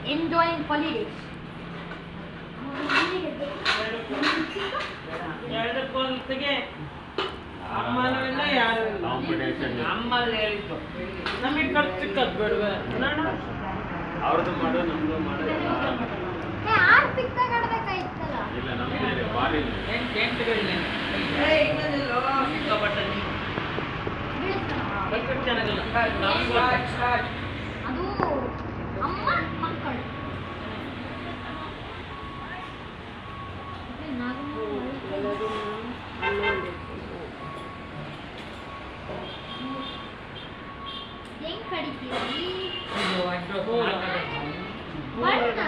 Enjoying holidays. ಅಮ್ಮನೂ ಯಾರು ಅಮ್ಮಲ್ಲಿ ಹೇಳಿದ್ದು ನಮಗೆ ಖರ್ಚು ಕದ್ಬೇಡ್ವೆ ಅವ್ರದ್ದು ಮಾಡೋ ನಮ್ದು ಮಾಡೋ ಇಲ್ಲ ನಮ್ಗೆ ಭಾರಿ ಚೆನ್ನಾಗಿಲ್ಲ ಅದು ಅಮ್ಮ ಮಕ್ಕಳು ಹೆಂಗ್ ಕಡಿತೀರಿ ಬಣ್ಣ